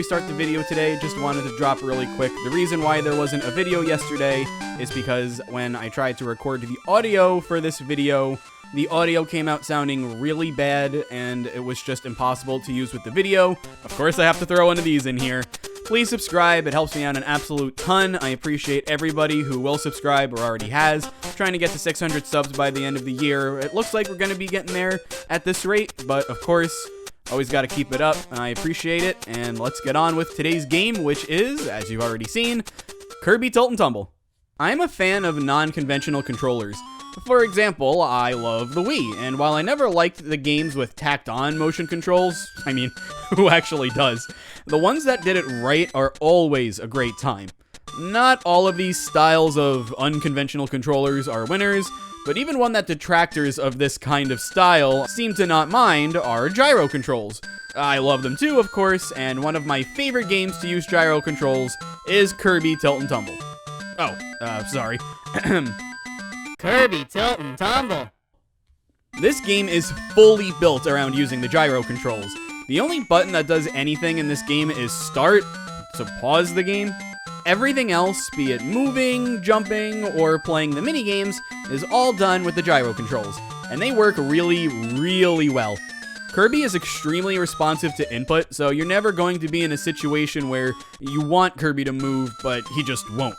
start the video today, just wanted to drop really quick. The reason why there wasn't a video yesterday is because when I tried to record the audio for this video, the audio came out sounding really bad, and it was just impossible to use with the video. Of course, I have to throw one of these in here. Please subscribe, it helps me out an absolute ton. I appreciate everybody who will subscribe or already has. Trying to get to 600 subs by the end of the year. It looks like we're going to be getting there at this rate, but of course, always got to keep it up, and I appreciate it. And let's get on with today's game, which is, as you've already seen, Kirby Tilt and Tumble. I'm a fan of non-conventional controllers. For example, I love the Wii, and while I never liked the games with tacked-on motion controls, I mean, who actually does? The ones that did it right are always a great time. Not all of these styles of unconventional controllers are winners, but even one that detractors of this kind of style seem to not mind are gyro controls. I love them too, of course, and one of my favorite games to use gyro controls is Kirby Tilt and Tumble. Sorry. Kirby Tilt and Tumble. This game is fully built around using the gyro controls. The only button that does anything in this game is start, so pause the game. Everything else, be it moving, jumping, or playing the minigames, is all done with the gyro controls, and they work really, really well. Kirby is extremely responsive to input, so you're never going to be in a situation where you want Kirby to move, but he just won't.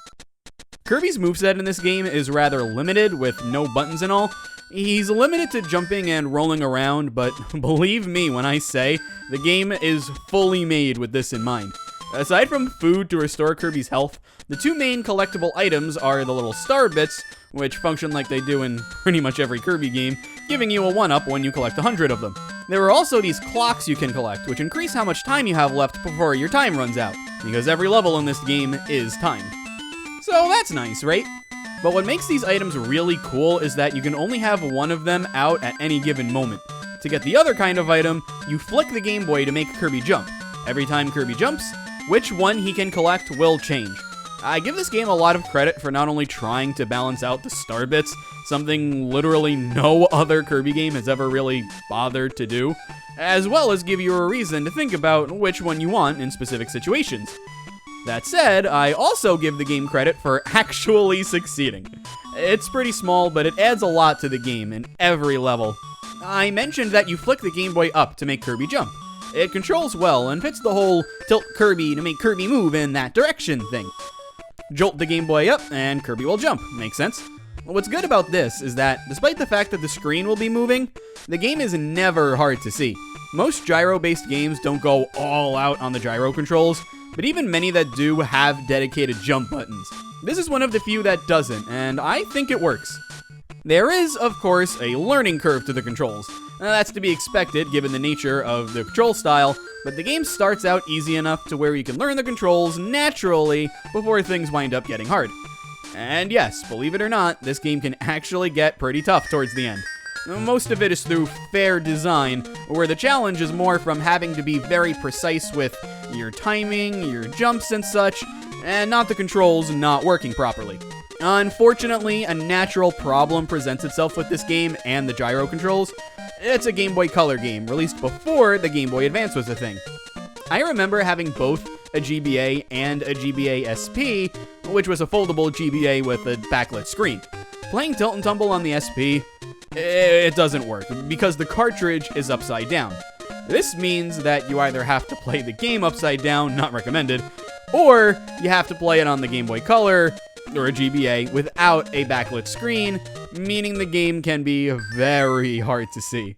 Kirby's moveset in this game is rather limited, with no buttons and all. He's limited to jumping and rolling around, but believe me when I say, the game is fully made with this in mind. Aside from food to restore Kirby's health, the two main collectible items are the little star bits, which function like they do in pretty much every Kirby game, giving you a 1-up when you collect 100 of them. There are also these clocks you can collect, which increase how much time you have left before your time runs out, because every level in this game is timed. So that's nice, right? But what makes these items really cool is that you can only have one of them out at any given moment. To get the other kind of item, you flick the Game Boy to make Kirby jump. Every time Kirby jumps, which one he can collect will change. I give this game a lot of credit for not only trying to balance out the star bits, something literally no other Kirby game has ever really bothered to do, as well as give you a reason to think about which one you want in specific situations. That said, I also give the game credit for actually succeeding. It's pretty small, but it adds a lot to the game in every level. I mentioned that you flick the Game Boy up to make Kirby jump. It controls well and fits the whole tilt Kirby to make Kirby move in that direction thing. Jolt the Game Boy up and Kirby will jump. Makes sense? What's good about this is that, despite the fact that the screen will be moving, the game is never hard to see. Most gyro-based games don't go all out on the gyro controls, but even many that do have dedicated jump buttons. This is one of the few that doesn't, and I think it works. There is, of course, a learning curve to the controls. That's to be expected given the nature of the control style, but the game starts out easy enough to where you can learn the controls naturally before things wind up getting hard. And yes, believe it or not, this game can actually get pretty tough towards the end. Most of it is through fair design, where the challenge is more from having to be very precise with your timing, your jumps and such, and not the controls not working properly. Unfortunately, a natural problem presents itself with this game and the gyro controls. It's a Game Boy Color game, released before the Game Boy Advance was a thing. I remember having both a GBA and a GBA SP, which was a foldable GBA with a backlit screen. Playing Tilt and Tumble on the SP, it doesn't work, because the cartridge is upside down. This means that you either have to play the game upside down, not recommended, or you have to play it on the Game Boy Color, or a GBA, without a backlit screen, meaning the game can be very hard to see.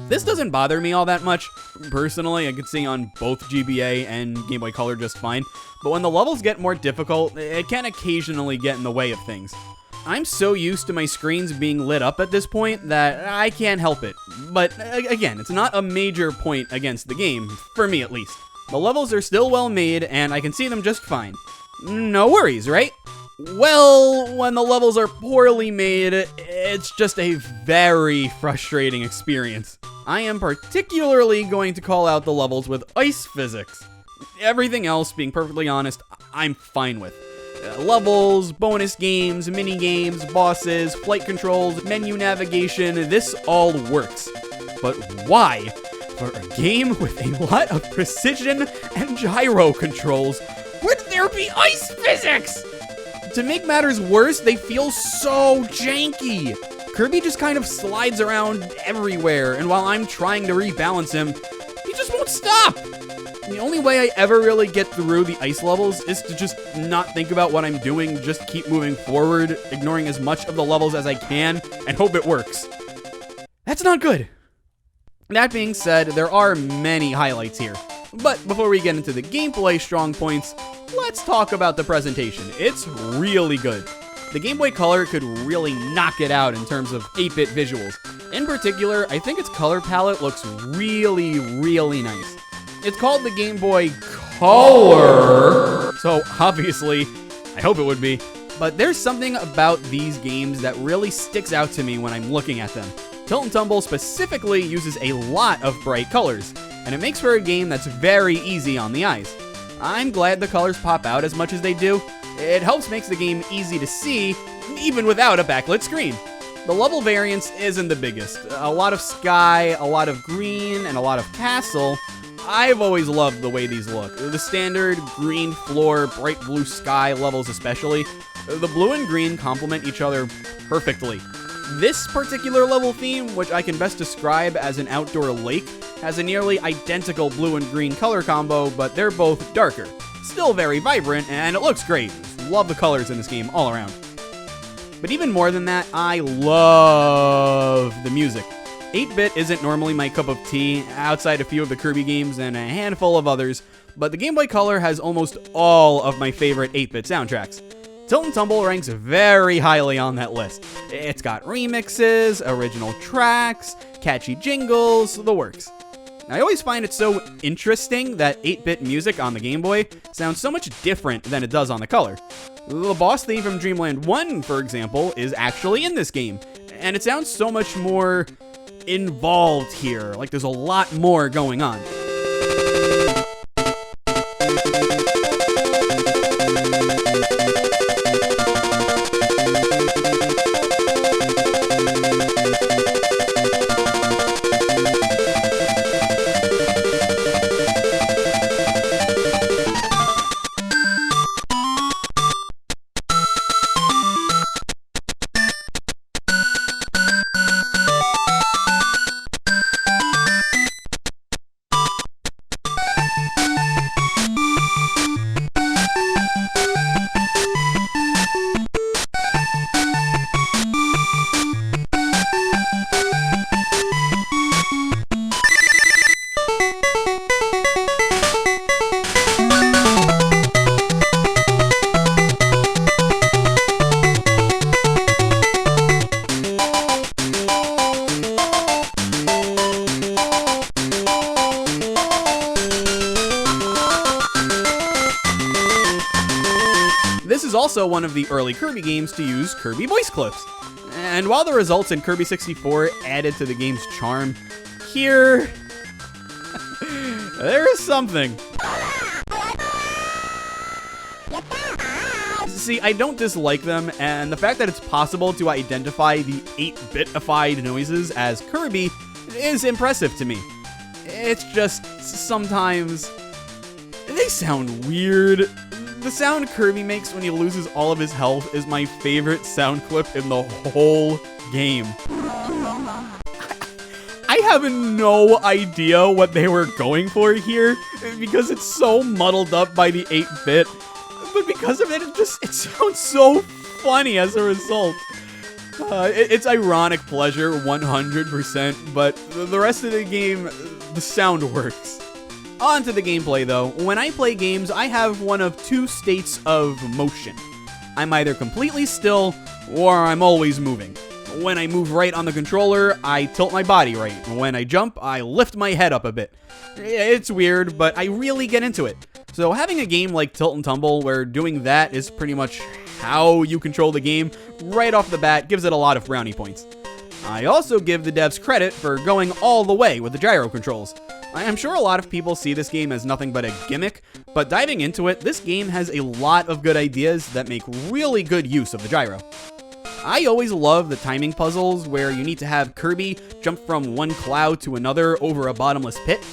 This doesn't bother me all that much. Personally, I can see on both GBA and Game Boy Color just fine, but when the levels get more difficult, it can occasionally get in the way of things. I'm so used to my screens being lit up at this point that I can't help it. But again, it's not a major point against the game, for me at least. The levels are still well made, and I can see them just fine. No worries, right? Well, when the levels are poorly made, it's just a very frustrating experience. I am particularly going to call out the levels with ice physics. Everything else, being perfectly honest, I'm fine with. Levels, bonus games, mini games, bosses, flight controls, menu navigation, this all works. But why? For a game with a lot of precision and gyro controls, would there be ice physics? To make matters worse, they feel so janky. Kirby just kind of slides around everywhere, and while I'm trying to rebalance him, he just won't stop. The only way I ever really get through the ice levels is to just not think about what I'm doing, just keep moving forward, ignoring as much of the levels as I can, and hope it works. That's not good. That being said, there are many highlights here. But before we get into the gameplay strong points, let's talk about the presentation. It's really good. The Game Boy Color could really knock it out in terms of 8-bit visuals. In particular, I think its color palette looks really, really nice. It's called the Game Boy Color, so obviously, I hope it would be, but there's something about these games that really sticks out to me when I'm looking at them. Tilt and Tumble specifically uses a lot of bright colors, and it makes for a game that's very easy on the eyes. I'm glad the colors pop out as much as they do. It helps make the game easy to see, even without a backlit screen. The level variance isn't the biggest. A lot of sky, a lot of green, and a lot of castle. I've always loved the way these look. The standard green floor, bright blue sky levels especially. The blue and green complement each other perfectly. This particular level theme, which I can best describe as an outdoor lake, has a nearly identical blue and green color combo, but they're both darker. Still very vibrant, and it looks great. Love the colors in this game all around. But even more than that, I love the music. 8-bit isn't normally my cup of tea, outside a few of the Kirby games and a handful of others, but the Game Boy Color has almost all of my favorite 8-bit soundtracks. Tilt and Tumble ranks very highly on that list. It's got remixes, original tracks, catchy jingles, the works. I always find it so interesting that 8-bit music on the Game Boy sounds so much different than it does on the Color. The boss theme from Dreamland 1, for example, is actually in this game, and it sounds so much more involved here, like there's a lot more going on. This is also one of the early Kirby games to use Kirby voice clips. And while the results in Kirby 64 added to the game's charm, here, there is something. See, I don't dislike them, and the fact that it's possible to identify the 8-bitified noises as Kirby is impressive to me. It's just, sometimes, they sound weird. The sound Kirby makes when he loses all of his health is my favorite sound clip in the whole game. I have no idea what they were going for here, because it's so muddled up by the 8-bit, but because of it, it sounds so funny as a result. It's ironic pleasure, 100%, but the rest of the game, the sound works. On to the gameplay though. When I play games, I have one of two states of motion. I'm either completely still, or I'm always moving. When I move right on the controller, I tilt my body right. When I jump, I lift my head up a bit. It's weird, but I really get into it. So having a game like Tilt and Tumble, where doing that is pretty much how you control the game, right off the bat gives it a lot of brownie points. I also give the devs credit for going all the way with the gyro controls. I'm sure a lot of people see this game as nothing but a gimmick, but diving into it, this game has a lot of good ideas that make really good use of the gyro. I always love the timing puzzles where you need to have Kirby jump from one cloud to another over a bottomless pit.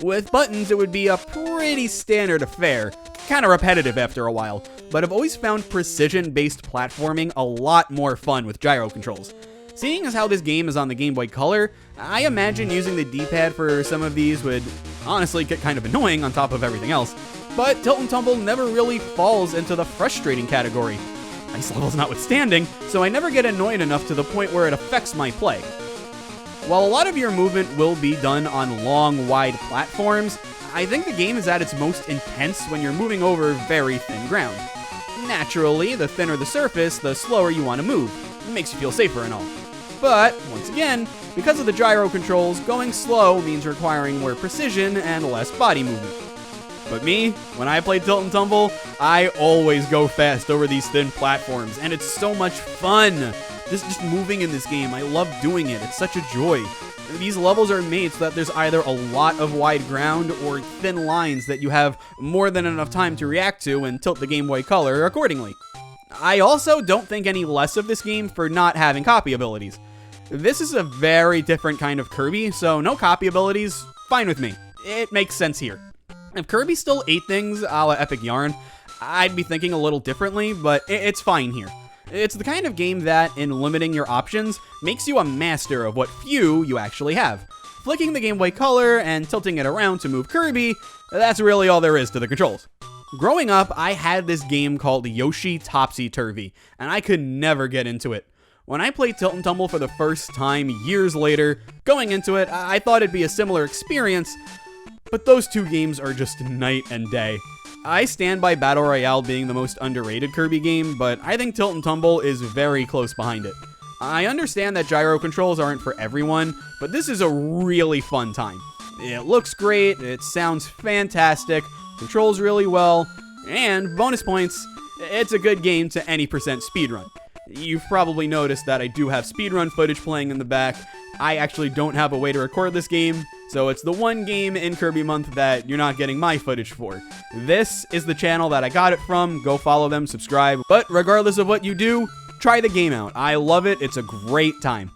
With buttons, it would be a pretty standard affair, kind of repetitive after a while, but I've always found precision-based platforming a lot more fun with gyro controls. Seeing as how this game is on the Game Boy Color, I imagine using the D-pad for some of these would honestly get kind of annoying on top of everything else, but Tilt and Tumble never really falls into the frustrating category. Nice levels notwithstanding, so I never get annoyed enough to the point where it affects my play. While a lot of your movement will be done on long, wide platforms, I think the game is at its most intense when you're moving over very thin ground. Naturally, the thinner the surface, the slower you want to move. It makes you feel safer and all. But, once again, because of the gyro controls, going slow means requiring more precision and less body movement. But me, when I play Tilt and Tumble, I always go fast over these thin platforms, and it's so much fun! Just moving in this game, I love doing it, it's such a joy. These levels are made so that there's either a lot of wide ground or thin lines that you have more than enough time to react to and tilt the Game Boy Color accordingly. I also don't think any less of this game for not having copy abilities. This is a very different kind of Kirby, so no copy abilities, fine with me. It makes sense here. If Kirby still ate things a la Epic Yarn, I'd be thinking a little differently, but it's fine here. It's the kind of game that, in limiting your options, makes you a master of what few you actually have. Flicking the Game Boy Color and tilting it around to move Kirby, that's really all there is to the controls. Growing up, I had this game called Yoshi Topsy-Turvy, and I could never get into it. When I played Tilt and Tumble for the first time years later, going into it, I thought it'd be a similar experience, but those two games are just night and day. I stand by Battle Royale being the most underrated Kirby game, but I think Tilt and Tumble is very close behind it. I understand that gyro controls aren't for everyone, but this is a really fun time. It looks great, it sounds fantastic, controls really well, and bonus points, it's a good game to any percent speedrun. You've probably noticed that I do have speedrun footage playing in the back. I actually don't have a way to record this game, so it's the one game in Kirby Month that you're not getting my footage for. This is the channel that I got it from. Go follow them, subscribe. But regardless of what you do, try the game out. I love it. It's a great time.